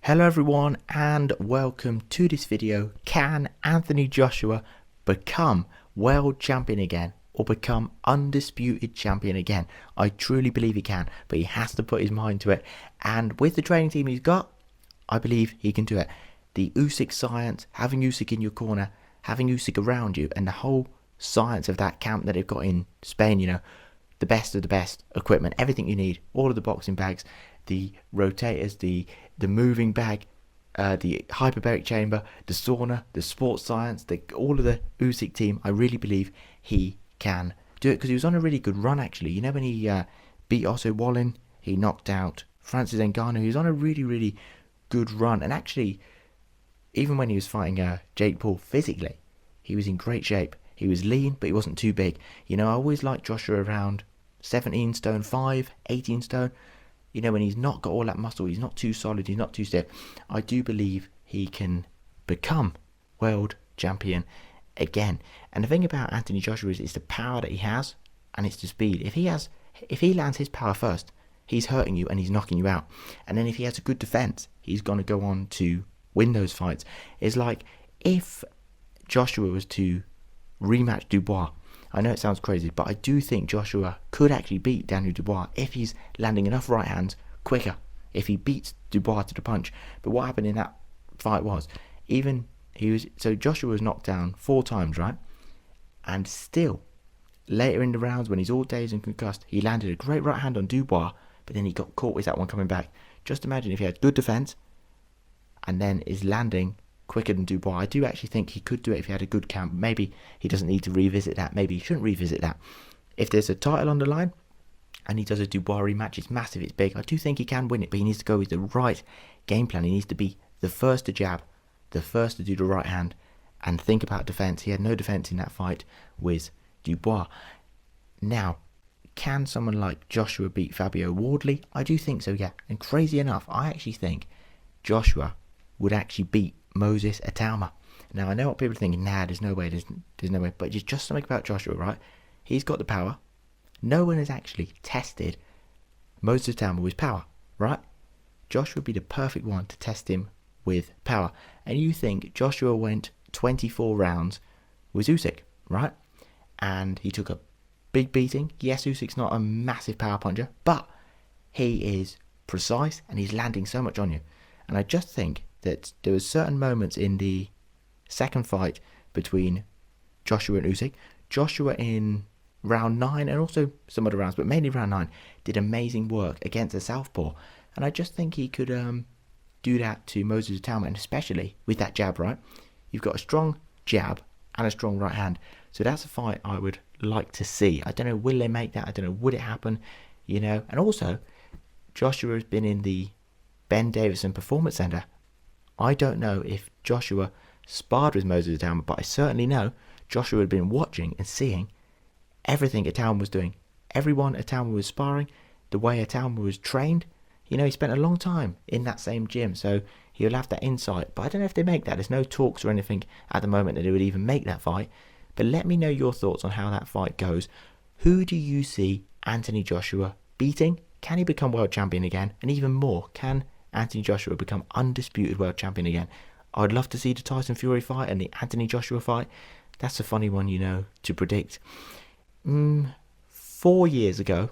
Hello everyone and welcome to this video. Can Anthony Joshua become world champion again or become undisputed champion again? I truly believe he can, but he has to put his mind to it, and with the training team he's got, I believe he can do it. The Usyk science, having Usyk in your corner, having Usyk around you, and the whole science of that camp that they've got in Spain, the best of the best equipment, everything you need, all of the boxing bags, the rotators, the moving bag, the hyperbaric chamber, the sauna, the sports science, all of the Usyk team. I really believe he can do it because he was on a really good run actually. When he beat Otto Wallin, he knocked out Francis Ngannou. He was on a really, really good run, and actually, even when he was fighting Jake Paul physically, he was in great shape. He was lean, but he wasn't too big. I always liked Joshua around 17 stone 5, 18 stone. When he's not got all that muscle, he's not too solid, he's not too stiff. I do believe he can become world champion again. And the thing about Anthony Joshua is it's the power that he has, and it's the speed. If he lands his power first, he's hurting you and he's knocking you out. And then if he has a good defense, he's going to go on to win those fights. It's like if Joshua was to rematch Dubois. I know it sounds crazy, but I do think Joshua could actually beat Daniel Dubois if he's landing enough right hands quicker, if he beats Dubois to the punch. But what happened in that fight was, Joshua was knocked down 4 times, right? And still, later in the rounds, when he's all dazed and concussed, he landed a great right hand on Dubois, but then he got caught with that one coming back. Just imagine if he had good defense, and then is landing quicker than Dubois. I do actually think he could do it if he had a good camp. Maybe he doesn't need to revisit that. Maybe he shouldn't revisit that. If there's a title on the line and he does a Dubois rematch, it's massive, it's big. I do think he can win it, but he needs to go with the right game plan. He needs to be the first to jab, the first to do the right hand, and think about defense. He had no defense in that fight with Dubois. Now, can someone like Joshua beat Fabio Wardley? I do think so, yeah. And crazy enough, I actually think Joshua would actually beat Moses Itauma. Now I know what people are thinking. Nah, there's no way. There's no way. But just something about Joshua, right? He's got the power. No one has actually tested Moses Itauma with power, right? Joshua would be the perfect one to test him with power. And you think Joshua went 24 rounds with Usyk, right? And he took a big beating. Yes, Usyk's not a massive power puncher, but he is precise and he's landing so much on you. And I just think that there were certain moments in the second fight between Joshua and Usyk. Joshua in round 9 and also some other rounds, but mainly round 9, did amazing work against a southpaw. And I just think he could do that to Moses Itauma, and especially with that jab, right? You've got a strong jab and a strong right hand. So that's a fight I would like to see. I don't know, will they make that? I don't know, would it happen? And also, Joshua has been in the Ben Davison Performance Center. I don't know if Joshua sparred with Moses Itauma, but I certainly know Joshua had been watching and seeing everything Itauma was doing. Everyone Itauma was sparring, the way Itauma was trained. He spent a long time in that same gym, so he'll have that insight. But I don't know if they make that. There's no talks or anything at the moment that they would even make that fight. But let me know your thoughts on how that fight goes. Who do you see Anthony Joshua beating? Can he become world champion again? And even more, can Anthony Joshua become undisputed world champion again? I'd love to see the Tyson Fury fight and the Anthony Joshua fight. That's a funny one, to predict. 4 years ago,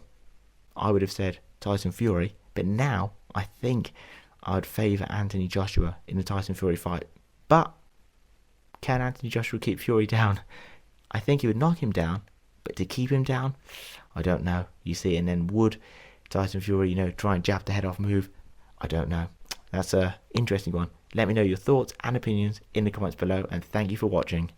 I would have said Tyson Fury, but now I think I would favour Anthony Joshua in the Tyson Fury fight. But can Anthony Joshua keep Fury down? I think he would knock him down, but to keep him down, I don't know. You see, and then would Tyson Fury, try and jab the head off move? I don't know. That's an interesting one. Let me know your thoughts and opinions in the comments below, and thank you for watching.